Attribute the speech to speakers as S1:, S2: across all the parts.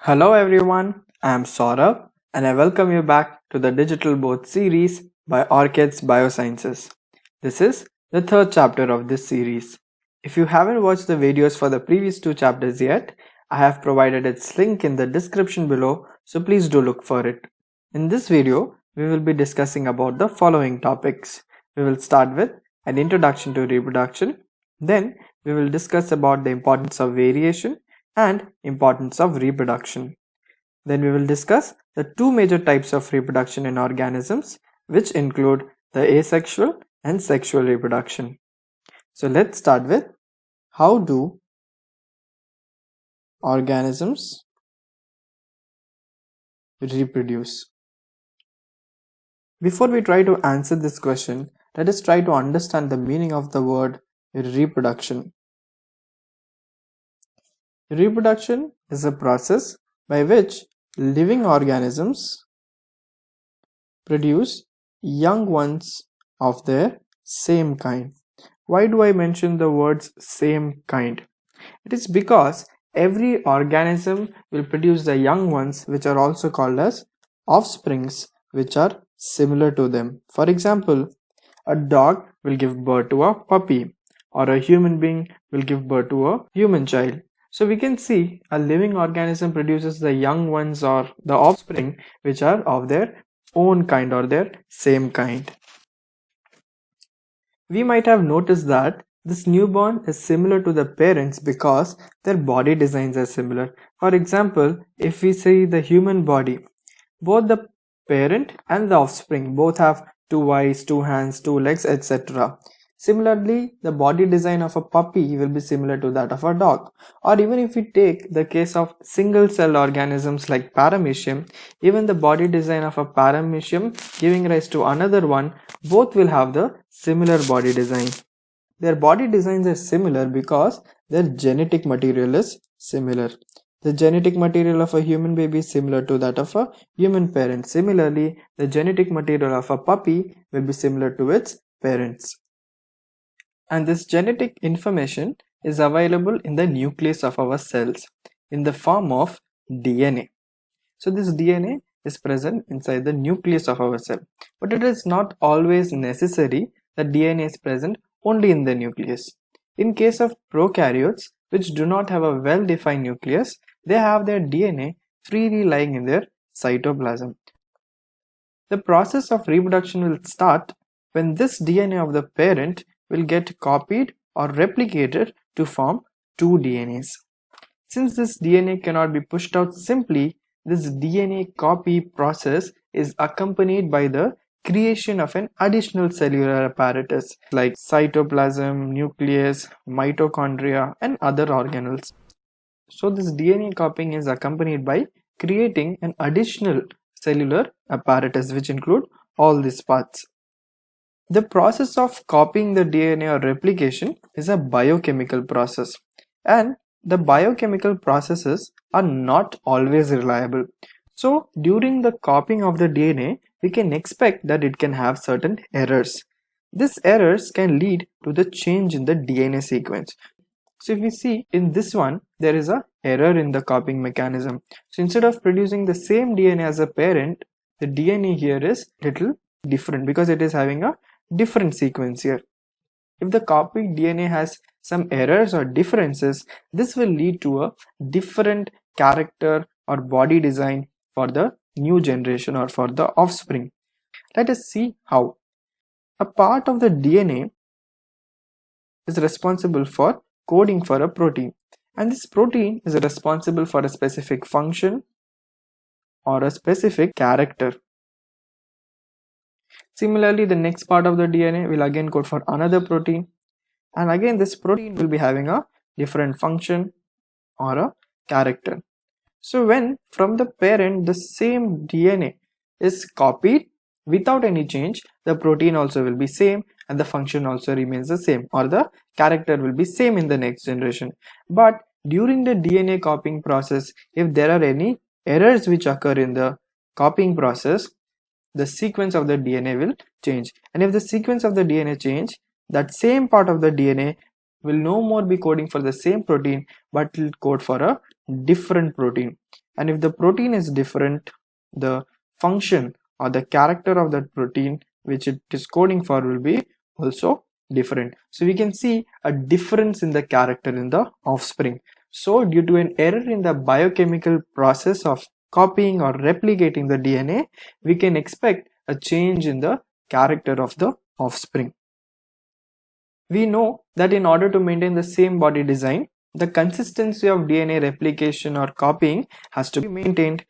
S1: Hello everyone, I am Saurabh and I welcome you back to the Digital Board series by Orchids Biosciences. This is the third chapter of this series. If you haven't watched the videos for the previous two chapters yet, I have provided its link in the description below, so please do look for it. In this video, we will be discussing about the following topics. We will start with an introduction to reproduction, then we will discuss about the importance of variation and importance of reproduction. Then we will discuss the two major types of reproduction in organisms, which include the asexual and sexual reproduction. So let's start with how do organisms reproduce? Before we try to answer this question, let us try to understand the meaning of the word reproduction. Reproduction is a process by which living organisms produce young ones of their same kind. Why do I mention the words same kind? It is because every organism will produce the young ones which are also called as offsprings which are similar to them. For example, a dog will give birth to a puppy, or a human being will give birth to a human child. So we can see a living organism produces the young ones or the offspring which are of their own kind or their same kind. We might have noticed that this newborn is similar to the parents because their body designs are similar. For example, if we see the human body, both the parent and the offspring both have two eyes, two hands, two legs, etc. Similarly, the body design of a puppy will be similar to that of a dog. Or even if we take the case of single-celled organisms like paramecium, even the body design of a paramecium giving rise to another one, both will have the similar body design. Their body designs are similar because their genetic material is similar. The genetic material of a human baby is similar to that of a human parent. Similarly, the genetic material of a puppy will be similar to its parents. And this genetic information is available in the nucleus of our cells in the form of DNA. So this DNA is present inside the nucleus of our cell. But it is not always necessary that DNA is present only in the nucleus. In case of prokaryotes, which do not have a well-defined nucleus, they have their DNA freely lying in their cytoplasm. The process of reproduction will start when this DNA of the parent will get copied or replicated to form two DNAs. Since this DNA cannot be pushed out simply, this DNA copy process is accompanied by the creation of an additional cellular apparatus like cytoplasm, nucleus, mitochondria, and other organelles. So this DNA copying is accompanied by creating an additional cellular apparatus which include all these parts. The process of copying the DNA or replication is a biochemical process, and the biochemical processes are not always reliable. So during the copying of the DNA, we can expect that it can have certain errors. These errors can lead to the change in the DNA sequence. So if we see in this one, there is a error in the copying mechanism. So instead of producing the same DNA as a parent, the DNA here is little different because it is having a different sequence here. If the copied DNA has some errors or differences, this will lead to a different character or body design for the new generation or for the offspring. Let us see how. A part of the DNA is responsible for coding for a protein, and this protein is responsible for a specific function or a specific character. Similarly, the next part of the DNA will again code for another protein, and again this protein will be having a different function or a character. So when from the parent the same DNA is copied without any change, the protein also will be same and the function also remains the same, or the character will be same in the next generation. But during the DNA copying process, if there are any errors which occur in the copying process, the sequence of the DNA will change, and if the sequence of the DNA change, that same part of the DNA will no more be coding for the same protein but will code for a different protein, and if the protein is different, the function or the character of that protein which it is coding for will be also different. So we can see a difference in the character in the offspring. So due to an error in the biochemical process of copying or replicating the DNA, we can expect a change in the character of the offspring. We know that in order to maintain the same body design, the consistency of DNA replication or copying has to be maintained.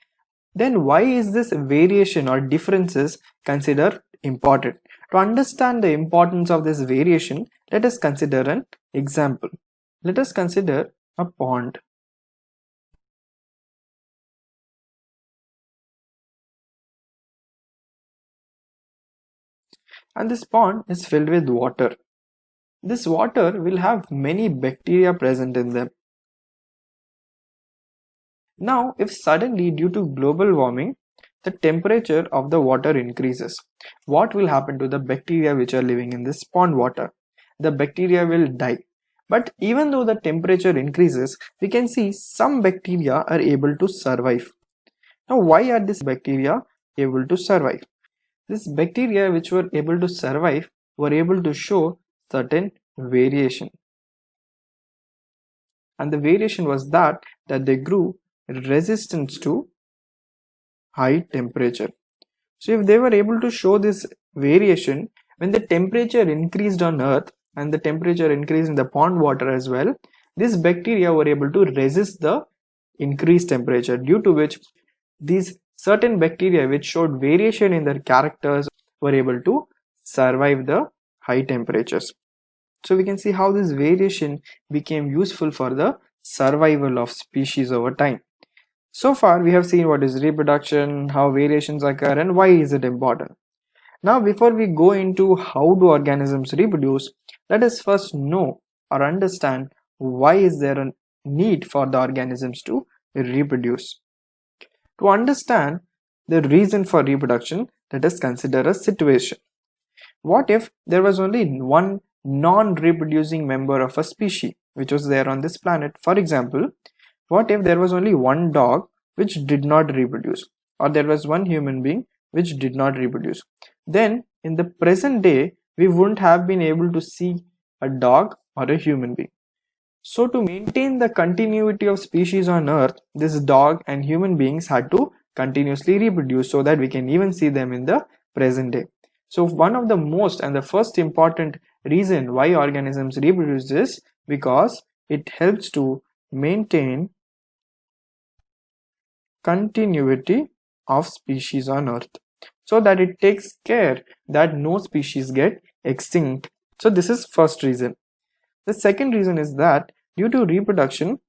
S1: Then why is this variation or differences considered important? To understand the importance of this variation, let us consider an example. Let us consider a pond. And this pond is filled with water. This water will have many bacteria present in them. Now, if suddenly due to global warming, the temperature of the water increases, what will happen to the bacteria which are living in this pond water? The bacteria will die. But even though the temperature increases, we can see some bacteria are able to survive. Now, why are these bacteria able to survive? These bacteria which were able to survive were able to show certain variation. And the variation was that they grew resistance to high temperature. So if they were able to show this variation, when the temperature increased on earth and the temperature increased in the pond water as well, these bacteria were able to resist the increased temperature, due to which these certain bacteria which showed variation in their characters were able to survive the high temperatures. So we can see how this variation became useful for the survival of species over time. So far we have seen what is reproduction, how variations occur, and why is it important. Now before we go into how do organisms reproduce, let us first know or understand why is there a need for the organisms to reproduce. To understand the reason for reproduction, let us consider a situation. What if there was only one non-reproducing member of a species which was there on this planet? For example, what if there was only one dog which did not reproduce, or there was one human being which did not reproduce? Then in the present day, we wouldn't have been able to see a dog or a human being. So to maintain the continuity of species on earth, this dog and human beings had to continuously reproduce so that we can even see them in the present day. So one of the most and the first important reason why organisms reproduce is because it helps to maintain continuity of species on earth, so that it takes care that no species get extinct. So this is first reason. The second reason is that due to reproduction,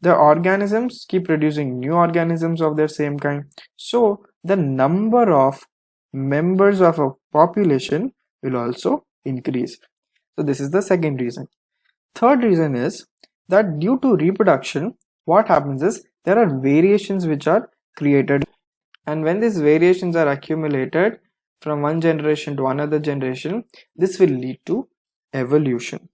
S1: the organisms keep producing new organisms of their same kind, so the number of members of a population will also increase. So this is the second reason. Third reason is that due to reproduction, what happens is there are variations which are created, and when these variations are accumulated from one generation to another generation, this will lead to evolution.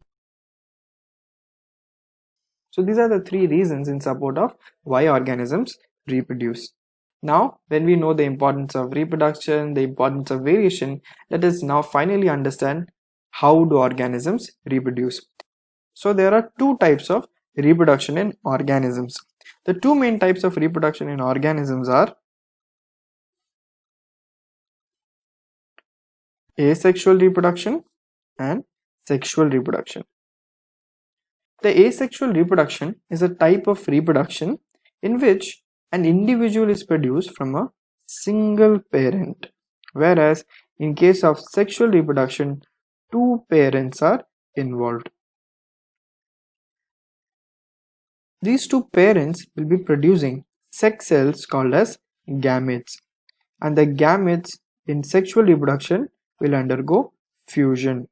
S1: So these are the three reasons in support of why organisms reproduce. Now, when we know the importance of reproduction, the importance of variation, let us now finally understand how do organisms reproduce. So there are two types of reproduction in organisms. The two main types of reproduction in organisms are asexual reproduction and sexual reproduction. The asexual reproduction is a type of reproduction in which an individual is produced from a single parent, whereas in case of sexual reproduction, two parents are involved. These two parents will be producing sex cells called as gametes, and the gametes in sexual reproduction will undergo fusion.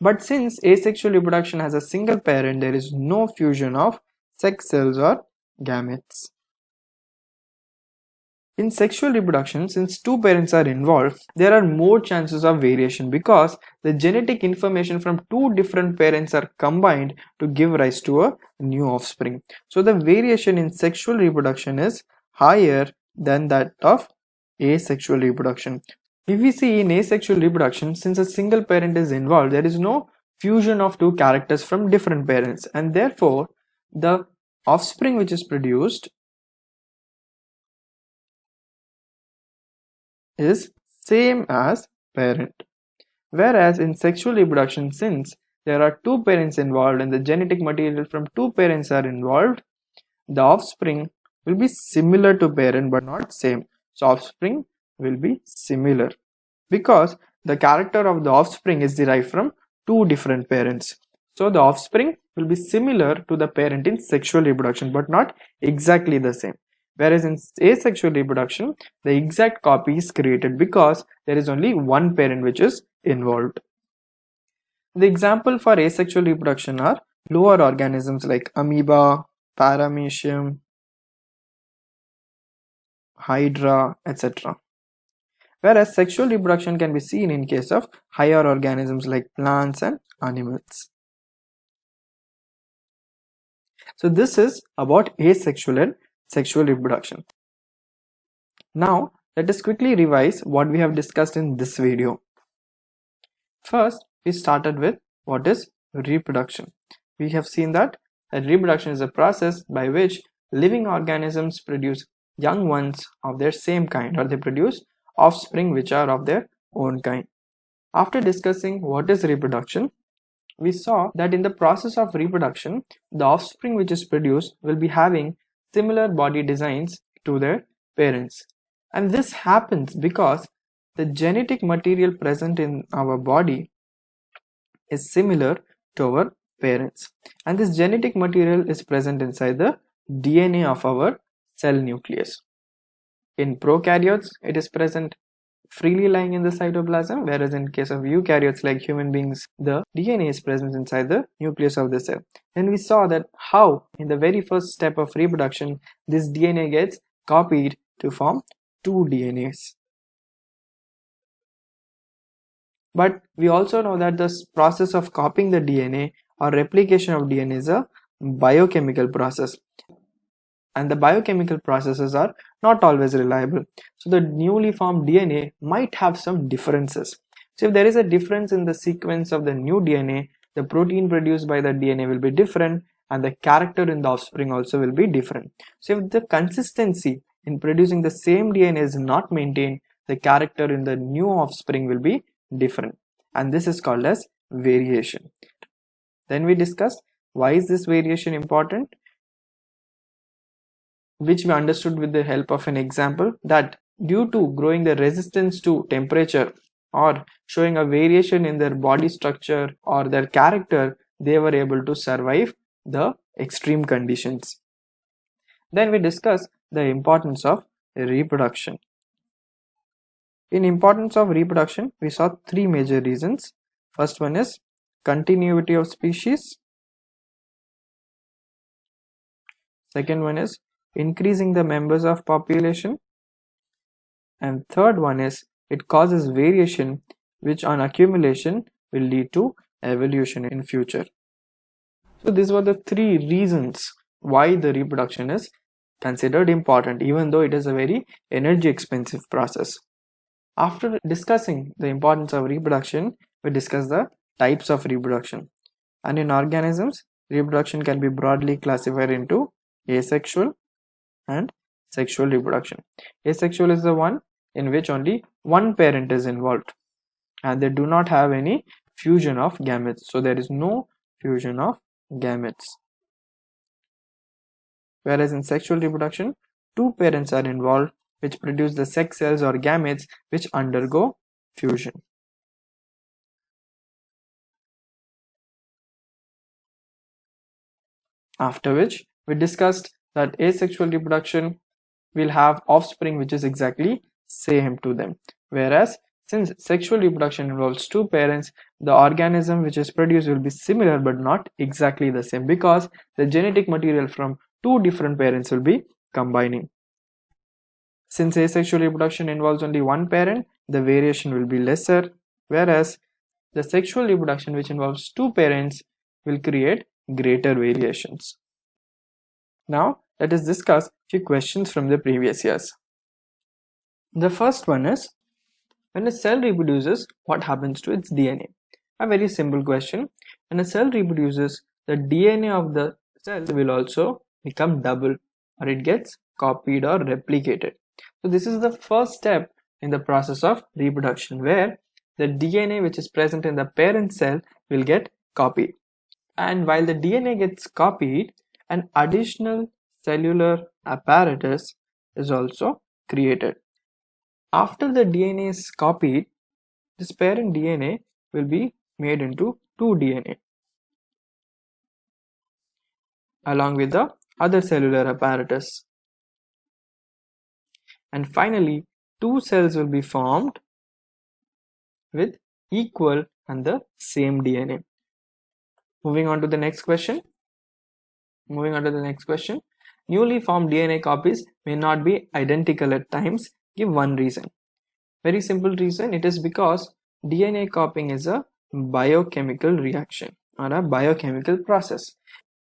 S1: But since asexual reproduction has a single parent, there is no fusion of sex cells or gametes. In sexual reproduction, since two parents are involved, there are more chances of variation because the genetic information from two different parents are combined to give rise to a new offspring. So the variation in sexual reproduction is higher than that of asexual reproduction. If we see in asexual reproduction, since a single parent is involved, there is no fusion of two characters from different parents, and therefore the offspring which is produced is same as parent. Whereas in sexual reproduction, since there are two parents involved and the genetic material from two parents are involved, the offspring will be similar to parent but not same. So offspring will be similar because the character of the offspring is derived from two different parents. So the offspring will be similar to the parent in sexual reproduction but not exactly the same. Whereas in asexual reproduction, the exact copy is created because there is only one parent which is involved. The example for asexual reproduction are lower organisms like amoeba, paramecium, hydra, etc. Whereas sexual reproduction can be seen in case of higher organisms like plants and animals. So this is about asexual and sexual reproduction. Now let us quickly revise what we have discussed in this video. First, we started with what is reproduction. We have seen that reproduction is a process by which living organisms produce young ones of their same kind, or they produce offspring which are of their own kind. After discussing what is reproduction, we saw that in the process of reproduction, the offspring which is produced will be having similar body designs to their parents. And this happens because the genetic material present in our body is similar to our parents. And this genetic material is present inside the DNA of our cell nucleus. In prokaryotes, it is present freely lying in the cytoplasm, whereas in case of eukaryotes like human beings, the DNA is present inside the nucleus of the cell. Then we saw that how in the very first step of reproduction, this DNA gets copied to form two DNAs. But we also know that this process of copying the DNA or replication of DNA is a biochemical process, and the biochemical processes are not always reliable. So the newly formed DNA might have some differences. So if there is a difference in the sequence of the new DNA, the protein produced by the DNA will be different and the character in the offspring also will be different. So if the consistency in producing the same DNA is not maintained, the character in the new offspring will be different, and this is called as variation. Then we discussed why is this variation important, which we understood with the help of an example, that due to growing the resistance to temperature or showing a variation in their body structure or their character, they were able to survive the extreme conditions. Then we discussed the importance of reproduction. In importance of reproduction, we saw three major reasons. First one is continuity of species. Second one is increasing the members of population. And third one is it causes variation which on accumulation will lead to evolution in future. So these were the three reasons why the reproduction is considered important, even though it is a very energy expensive process. After discussing the importance of reproduction, we discuss the types of reproduction. And in organisms, reproduction can be broadly classified into asexual and sexual reproduction. Asexual is the one in which only one parent is involved and they do not have any fusion of gametes. So there is no fusion of gametes. Whereas in sexual reproduction, two parents are involved which produce the sex cells or gametes which undergo fusion. After which we discussed that asexual reproduction will have offspring which is exactly same to them, whereas since sexual reproduction involves two parents, the organism which is produced will be similar but not exactly the same because the genetic material from two different parents will be combining. Since asexual reproduction involves only one parent, the variation will be lesser, whereas the sexual reproduction, which involves two parents, will create greater variations. Now, let us discuss a few questions from the previous years. The first one is, when a cell reproduces, what happens to its DNA? A very simple question. When a cell reproduces, the DNA of the cell will also become double, or it gets copied or replicated. So this is the first step in the process of reproduction, where the DNA which is present in the parent cell will get copied. And while the DNA gets copied, an additional cellular apparatus is also created. After the DNA is copied, this parent DNA will be made into 2 DNA along with the other cellular apparatus. And finally, 2 cells will be formed with equal and the same DNA. Moving on to the next question. Newly formed DNA copies may not be identical at times. Give one reason. Very simple reason. It is because DNA copying is a biochemical reaction or a biochemical process,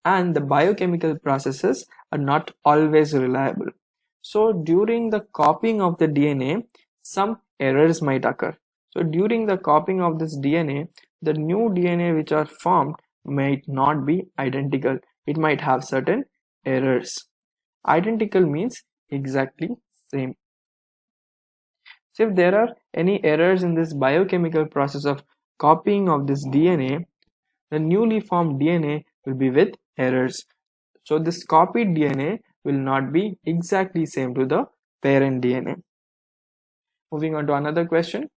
S1: and the biochemical processes are not always reliable. So during the copying of the DNA, some errors might occur. So during the copying of this DNA, the new DNA which are formed might not be identical. It might have certain errors. Identical means exactly same. So if there are any errors in this biochemical process of copying of this DNA, the newly formed DNA will be with errors. So this copied DNA will not be exactly same to the parent DNA. Moving on to another question.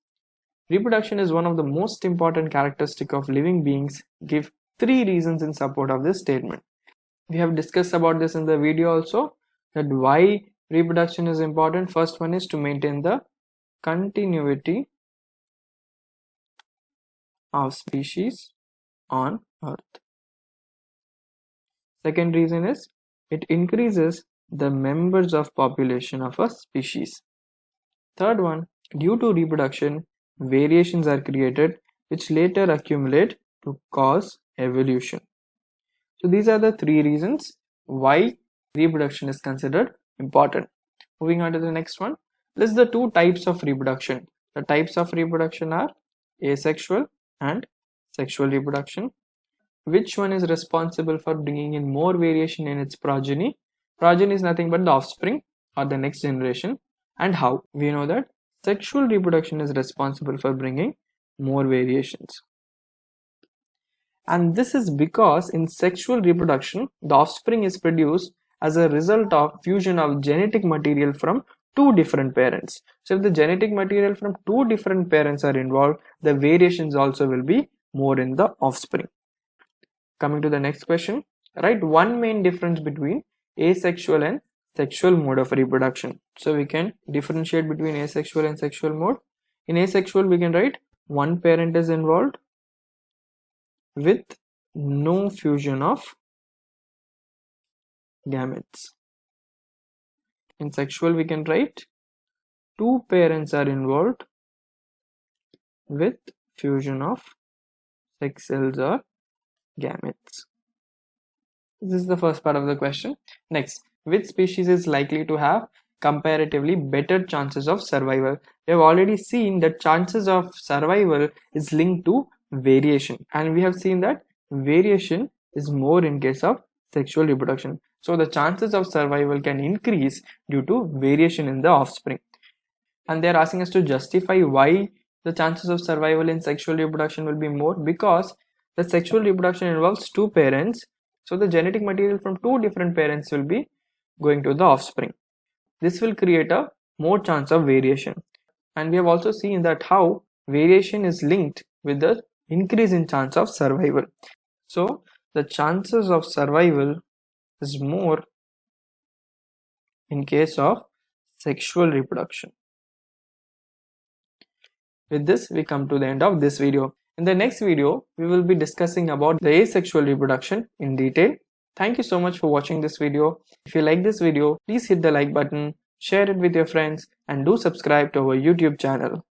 S1: Reproduction is one of the most important characteristics of living beings. Give 3 reasons in support of this statement. We have discussed about this in the video also, that why reproduction is important. First one is to maintain the continuity of species on Earth. Second reason is it increases the members of population of a species. Third one, due to reproduction, variations are created which later accumulate to cause evolution. So these are the 3 reasons why reproduction is considered important. Moving on to the next one, list the 2 types of reproduction. The types of reproduction are asexual and sexual reproduction. Which one is responsible for bringing in more variation in its progeny? Progeny is nothing but the offspring or the next generation. And how? We know that sexual reproduction is responsible for bringing more variations. And this is because in sexual reproduction, the offspring is produced as a result of fusion of genetic material from 2 different parents. So if the genetic material from 2 different parents are involved, the variations also will be more in the offspring. Coming to the next question, write one main difference between asexual and sexual mode of reproduction. So we can differentiate between asexual and sexual mode. In asexual, we can write one parent is involved with no fusion of gametes. In sexual, we can write 2 parents are involved with fusion of sex cells or gametes. This is the first part of the question. Next, which species is likely to have comparatively better chances of survival? We have already seen that chances of survival is linked to variation, and we have seen that variation is more in case of sexual reproduction. So the chances of survival can increase due to variation in the offspring. And they are asking us to justify why the chances of survival in sexual reproduction will be more, because the sexual reproduction involves 2 parents. So the genetic material from 2 different parents will be going to the offspring. This will create a more chance of variation. And we have also seen that how variation is linked with the increase in chance of survival. So the chances of survival is more in case of sexual reproduction. With this, we come to the end of this video. In the next video, we will be discussing about the asexual reproduction in detail. Thank you so much for watching this video. If you like this video, please hit the like button, share it with your friends, and do subscribe to our YouTube channel.